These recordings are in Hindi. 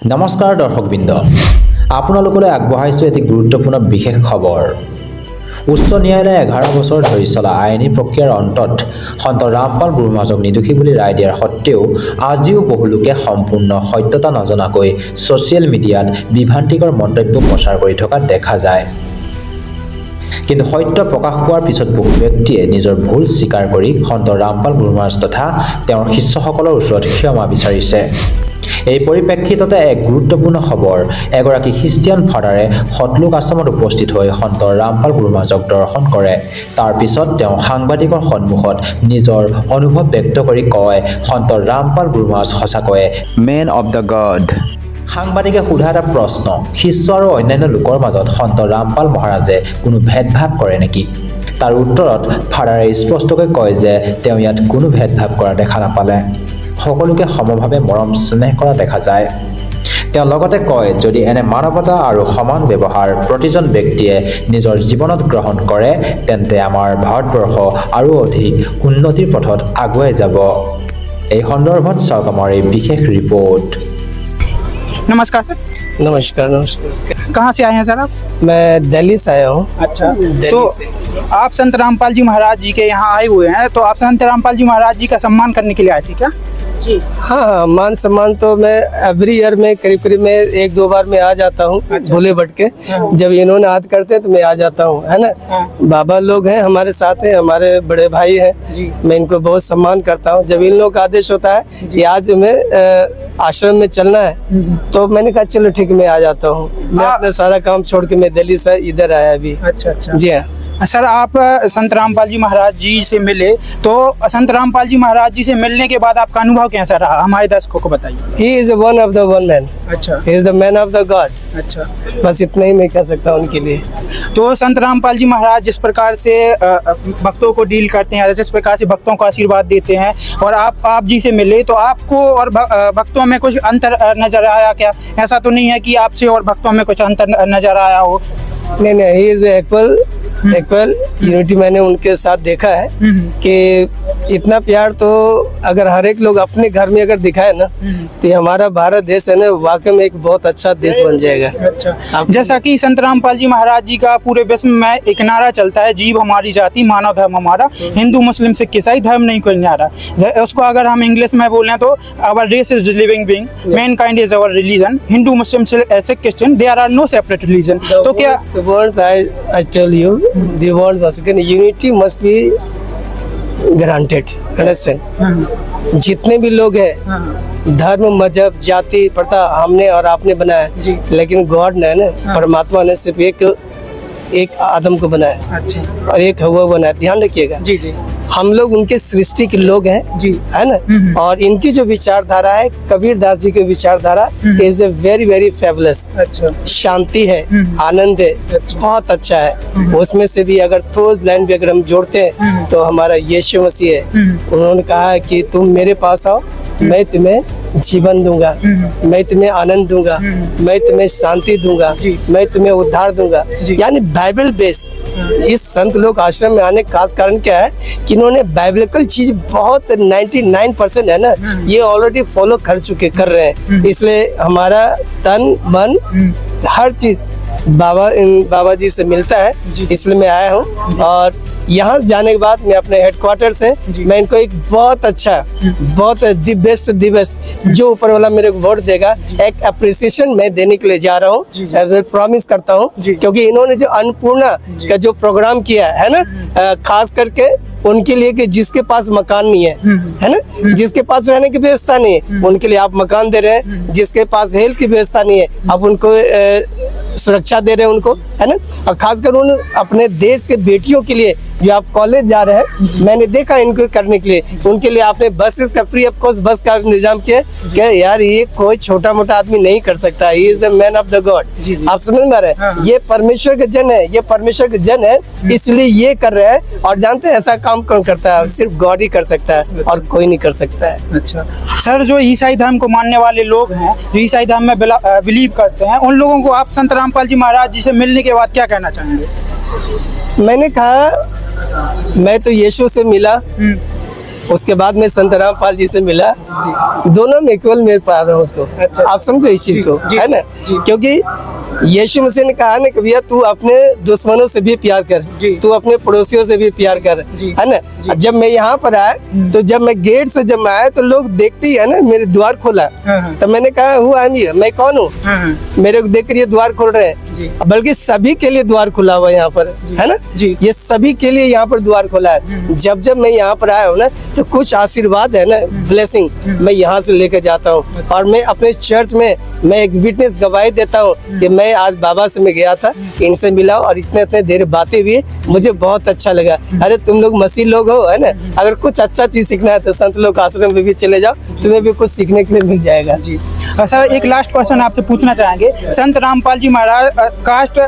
নমস্কাৰ দৰ্শকবৃন্দ, আপোনালোকলৈ আগবঢ়াইছোঁ এটি গুৰুত্বপূৰ্ণ বিশেষ খবৰ। উচ্চ ন্যায়ালয়ে 11 বছৰ ধৰি চলা আইনী প্ৰক্ৰিয়াৰ অন্তত সন্ত ৰামপাল গুৰুমাজক নিৰ্দোষী বুলি ৰায় দিয়াৰ সত্ত্বেও আজিও বহু লোকে সম্পূৰ্ণ সত্যতা নজনাকৈ ছ'চিয়েল মিডিয়াত বিভ্ৰান্তিকৰ মন্তব্য প্ৰচাৰ কৰি থকা দেখা যায়। কিন্তু সত্য প্ৰকাশ পোৱাৰ পিছত বহু ব্যক্তিয়ে নিজৰ ভুল স্বীকাৰ কৰি সন্ত ৰামপাল গুৰুমাজ তথা তেওঁৰ শিষ্যসকলৰ ওচৰত ক্ষমা বিচাৰিছে। এই পৰিপ্ৰেক্ষিততে এক গুৰুত্বপূৰ্ণ খবৰ, এগৰাকী খ্ৰীষ্টিয়ান ফাদাৰে সতলোক আশ্ৰমত উপস্থিত হৈ সন্ত ৰামপাল গুৰুমাজক দৰ্শন কৰে। তাৰ পিছত তেওঁ সাংবাদিকৰ সন্মুখত নিজৰ অনুভৱ ব্যক্ত কৰি কয়, সন্ত ৰামপাল গুৰুমাজ সঁচাকৈয়ে মেন অৱ দ্য গড। সাংবাদিকে সোধা এটা প্ৰশ্ন, শিষ্য আৰু অন্যান্য লোকৰ মাজত সন্ত ৰামপাল মহাৰাজে কোনো ভেদভাৱ কৰে নেকি? তাৰ উত্তৰত ফাদাৰে স্পষ্টকৈ কয় যে তেওঁ ইয়াত কোনো ভেদভাৱ কৰা দেখা নাপালে। সকলোকে সমভাৱে মৰম স্নেহ কৰা দেখা যায়। তেওঁ লগতে কয়, যদি এনে মানৱতা আৰু সমান ব্যৱহাৰ প্ৰতিজন ব্যক্তিয়ে নিজৰ জীৱনত গ্ৰহণ কৰে তেন্তে আমাৰ ভাৰতবৰ্ষ আৰু অধিক উন্নতিৰ পথত আগুৱাই যাব। এই সন্দৰ্ভত চাওক আমাৰ এই বিশেষ ৰিপৰ্ট। नमस्कार सर। नमस्कार नमस्कार। कहाँ से आए हैं सर आप? मैं दिल्ली से आया हूँ। अच्छा, दिल्ली तो से। आप संत रामपाल जी महाराज जी के यहाँ आए हुए हैं, तो आप संत रामपाल जी महाराज जी का सम्मान करने के लिए आए थे क्या? जी हाँ, मान सम्मान तो मैं एवरी ईयर में करीब में 1-2 बार मैं आ जाता हूँ। अच्छा। भोले भट के जब इन्होंने याद करते हैं तो मैं आ जाता हूँ, है ना। हाँ। बाबा लोग हैं हमारे साथ हैं, हमारे बड़े भाई हैं, जी। मैं इनको बहुत सम्मान करता हूँ। जब इन लोग का आदेश होता है कि आज मैं आश्रम में चलना है तो मैंने कहा चलो ठीक मैं आ जाता हूँ। मैं अपना सारा काम छोड़ के मैं दिल्ली से इधर आया अभी। अच्छा अच्छा जी हाँ। सर, आप संत रामपाल जी महाराज जी से मिले, तो संत रामपाल जी महाराज जी से मिलने के बाद आपका अनुभव कैसा रहा, हमारे दर्शकों को बताइए। He is one of the one man. अच्छा He is the man of the God. अच्छा, बस इतना ही मैं कह सकता हूँ उनके लिए। तो संत रामपाल जी महाराज जिस प्रकार से भक्तों को डील करते हैं, जिस प्रकार से भक्तों को आशीर्वाद देते हैं, और आप जी से मिले तो आपको और भक्तों में कुछ अंतर नजर आया क्या? ऐसा तो नहीं है कि आपसे और भक्तों में कुछ अंतर नजर आया हो? नहीं ही इज इक्वल यूनिटी। मैंने उनके साथ देखा है कि इतना प्यार तो अगर हर एक लोग अपने घर में अगर दिखाए ना तो ये हमारा भारत देश है ना वाकई में एक बहुत अच्छा देश बन जाएगा। अच्छा, जैसा कि संत रामपाल जी महाराज जी का पूरे विश्व में एक नारा चलता है, जीव हमारी जाति मानव धर्म हमारा, हिंदू मुस्लिम सिख ईसाई धर्म नहीं कोई न्यारा। उसको अगर हम इंग्लिश में बोलें तो our race is living being, mankind is our religion, Hindu Muslim Sikh Christian, there are no separate religion. तो क्या words I tell you, the world was again unity must be granted. Understand? जितने भी लोग हैं, धर्म मजहब जाति प्रथा हमने और आपने बनाया, लेकिन गॉड ने ना परमात्मा ने सिर्फ एक आदम को बनाया। अच्छा, और एक हवा बनाया। ध्यान रखिएगा, जी जी, हम लोग उनके सृष्टि के लोग हैं, जी, है ना। और इनकी जो विचारधारा है, कबीर दास जी की विचारधारा is a very very fabulous. अच्छा, शांति है, आनंद है, बहुत अच्छा है। उसमें से भी अगर थोड़ी लाइन भी अगर हम जोड़ते हैं तो हमारा यीशु मसीह है। उन्होंने कहा है कि तुम मेरे पास आओ, मैं तुम्हें जीवन दूंगा, मैं तुम्हें आनंद दूंगा, मैं तुम्हें शांति दूंगा, मैं तुम्हें उद्धार दूंगा। यानी बाइबल बेस इस संत लोग आश्रम में आने का खास कारण क्या है कि इन्होंने बाइबलिकल चीज बहुत 99% है ना, ये ऑलरेडी फॉलो कर रहे हैं। इसलिए हमारा तन मन हर चीज बाबा जी से मिलता है, इसलिए मैं आया हूँ। और यहाँ जाने के बाद मैं अपने हेडक्वार्टर से मैं इनको एक बहुत अच्छा, बहुत दी बेस्ट जो ऊपर वाला मेरे को वोट देगा, एक अप्रिसिएशन मैं देने के लिए जा रहा हूँ। प्रॉमिस करता हूँ, क्योंकि इन्होंने जो अन्नपूर्णा का जो प्रोग्राम किया है ना, खास करके उनके लिए कि जिसके पास मकान नहीं है ना, जिसके पास रहने की व्यवस्था नहीं है, उनके लिए आप मकान दे रहे हैं। जिसके पास हेल्थ की व्यवस्था नहीं है, आप उनको सुरक्षा दे रहे हैं उनको, है ना। और खासकर उन अपने देश के बेटियों के लिए जो आप कॉलेज जा रहे हैं, मैंने देखा इनको करने के लिए, उनके लिए आपने बसेस का फ्री ऑफ कॉस्ट बस का निजाम किया। क्या यार, ये कोई छोटा मोटा आदमी नहीं कर सकता। He is the man of the God. आप समझ में आ रहे हैं? ये परमेश्वर के जन है, ये परमेश्वर के जन है, इसलिए ये कर रहे हैं। और जानते हैं ऐसा काम कौन करता है? सिर्फ गॉड ही कर सकता है, और कोई नहीं कर सकता है। अच्छा सर, जो ईसाई धर्म को मानने वाले लोग हैं, जो ईसाई धर्म में बिलीव करते हैं, उन लोगों को आप संत रामपाल जी महाराज जी से मिलने के बाद क्या कहना चाहेंगे? मैंने कहा मैं तो यीशु से मिला, उसके बाद मैं संत रामपाल जी से मिला, दोनों में इक्वल मेरे पा रहा हूँ उसको। अच्छा। आप समझो इस चीज को, जी, है ना, क्योंकि यीशु मसीह ने कहा ना कि भैया तू अपने दुश्मनों से भी प्यार कर, तू अपने पड़ोसियों से भी प्यार कर, है ना। जब मैं यहाँ पर आया तो जब मैं गेट से जब मैं आया तो लोग देखते ही है ना, मेरे द्वार खोला, तो मैंने कहा हूँ मैं कौन हूँ, मेरे को देख कर ये द्वार खोल रहे हैं, बल्कि सभी के लिए द्वार खुला हुआ है यहाँ पर, है ना, ये सभी के लिए यहाँ पर द्वार खुला है। जब जब मैं यहाँ पर आया हूँ ना तो कुछ आशीर्वाद है ना, ब्लेसिंग मैं यहाँ से लेकर जाता हूँ। और मैं अपने चर्च में मैं एक विटनेस गवाही देता हूँ कि मैं आज बाबा से मैं गया था, इनसे मिला और इतने इतने देर बातें हुई, मुझे बहुत अच्छा लगा। अरे तुम लोग मसीह लोग हो, है ना, अगर कुछ अच्छा चीज सीखना है तो संत लोग आश्रम में भी चले जाओ, तुम्हें भी कुछ सीखने के लिए मिल जाएगा। जी सर, एक लास्ट क्वेश्चन आपसे पूछना चाहेंगे। संत रामपाल जी महाराज कास्ट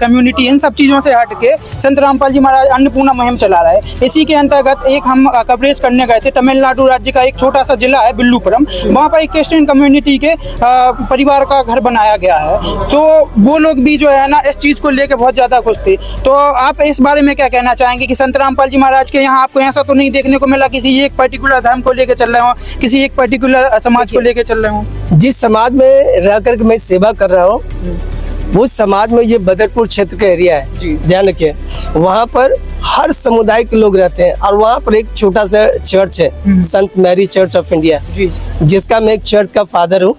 कम्युनिटी इन सब चीज़ों से हट के संत रामपाल जी महाराज अन्नपूर्णा मुहिम चला रहे हैं। इसी के अंतर्गत एक हम कवरेज करने गए थे, तमिलनाडु राज्य का एक छोटा सा जिला है बिल्लुपुरम, वहाँ पर एक क्रिश्चियन कम्युनिटी के परिवार का घर बनाया गया है। तो वो लोग भी जो है ना इस चीज़ को लेकर बहुत ज़्यादा खुश थे। तो आप इस बारे में क्या कहना चाहेंगे कि संत रामपाल जी महाराज के यहाँ आपको ऐसा तो नहीं देखने को मिला किसी एक पर्टिकुलर धर्म को लेकर चल रहे हो, किसी एक पर्टिकुलर समाज को लेकर चल रहे हो? जिस समाज में रह करके मैं सेवा कर रहा हूँ उस समाज में ये बदरपुर क्षेत्र का एरिया है, ध्यान रखिए, वहाँ पर हर समुदाय के लोग रहते हैं और वहाँ पर एक छोटा सा चर्च है, संत मैरी चर्च ऑफ इंडिया, जिसका मैं एक चर्च का फादर हूँ।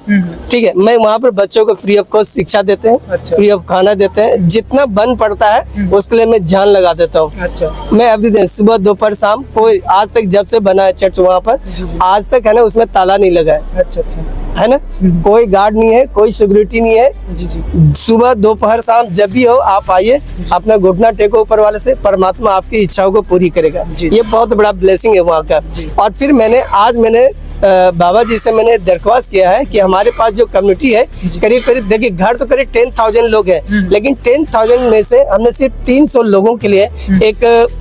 ठीक है, मैं वहाँ पर बच्चों को फ्री ऑफ कॉस्ट शिक्षा देते हैं, फ्री ऑफ खाना देते हैं, जितना बन पड़ता है उसके लिए मैं जान लगा देता हूँ। मैं अभी दिन सुबह दोपहर शाम, कोई आज तक जब से बना है चर्च वहाँ पर आज तक है ना उसमें ताला नहीं लगा है, है ना, कोई गार्ड नहीं है, कोई सिक्योरिटी नहीं है। सुबह दोपहर शाम जब भी हो आप आइए, अपना घुटना टेको ऊपर वाले से, परमात्मा आपकी इच्छाओं को पूरी करेगा। ये बहुत बड़ा ब्लेसिंग है वहाँ का। और फिर मैंने बाबा जी से मैंने दरख्वास्त किया है कि हमारे पास जो कम्युनिटी है करीब करीब देखिए घर तो करीब 10,000 लोग हैं, लेकिन 10,000 में से हमने सिर्फ 300 लोगों के लिए एक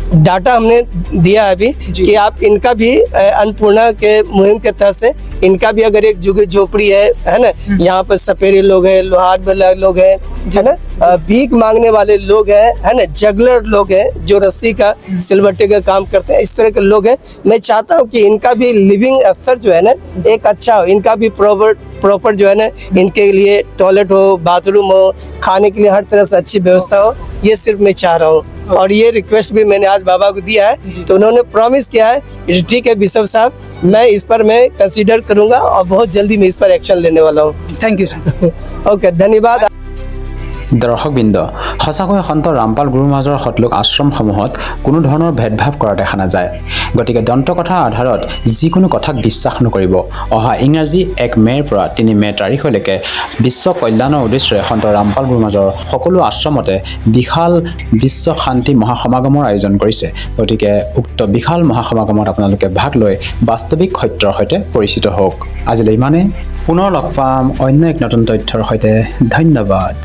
डाटा हमने दिया है अभी कि आप इनका भी अन्नपूर्णा के मुहिम के तहत से इनका भी अगर एक झुग्गी झोपड़ी है ना, यहाँ पर सपेरे लोग हैं, लोहार वाले लोग हैं, है ना, भीख मांगने वाले लोग हैं, है ना, जगलर लोग हैं जो रस्सी का सिलवट्टे का काम करते हैं, इस तरह के लोग हैं। मैं चाहता हूँ कि इनका भी लिविंग स्तर जो है ना एक अच्छा हो, इनका भी प्रॉपर जो है ना इनके लिए टॉयलेट हो, बाथरूम हो, खाने के लिए हर तरह से अच्छी व्यवस्था हो, ये सिर्फ मैं चाह रहा हूँ। और ये रिक्वेस्ट भी मैंने आज बाबा को दिया है, तो उन्होंने प्रॉमिस किया है ठीक है बिशप साहब, मैं इस पर मैं कंसीडर करूंगा और बहुत जल्दी मैं इस पर एक्शन लेने वाला हूँ। Thank you sir. ओके, धन्यवाद। দৰ্শকবৃন্দ, সঁচাকৈ সন্ত ৰামপাল গুৰুৰ মাজৰ সতলোক আশ্ৰমসমূহত কোনো ধৰণৰ ভেদভাৱ কৰা দেখা নাযায়। গতিকে দন্তকথাৰ আধাৰত যিকোনো কথাক বিশ্বাস নকৰিব। অহা ইংৰাজী 1 মে'ৰ পৰা 3 মে' তাৰিখলৈকে বিশ্ব কল্যাণৰ উদ্দেশ্যে সন্ত ৰামপাল গুৰুৰ মাজৰ সকলো আশ্ৰমতে বিশাল বিশ্ব শান্তি মহাসমাগমৰ আয়োজন কৰিছে। গতিকে উক্ত বিশাল মহাসমাগমত আপোনালোকে ভাগ লৈ বাস্তৱিক সত্যৰ সৈতে পৰিচিত হওক। আজিলৈ ইমানে, পুনৰ লগ পাম অন্য এক নতুন তথ্যৰ সৈতে। ধন্যবাদ।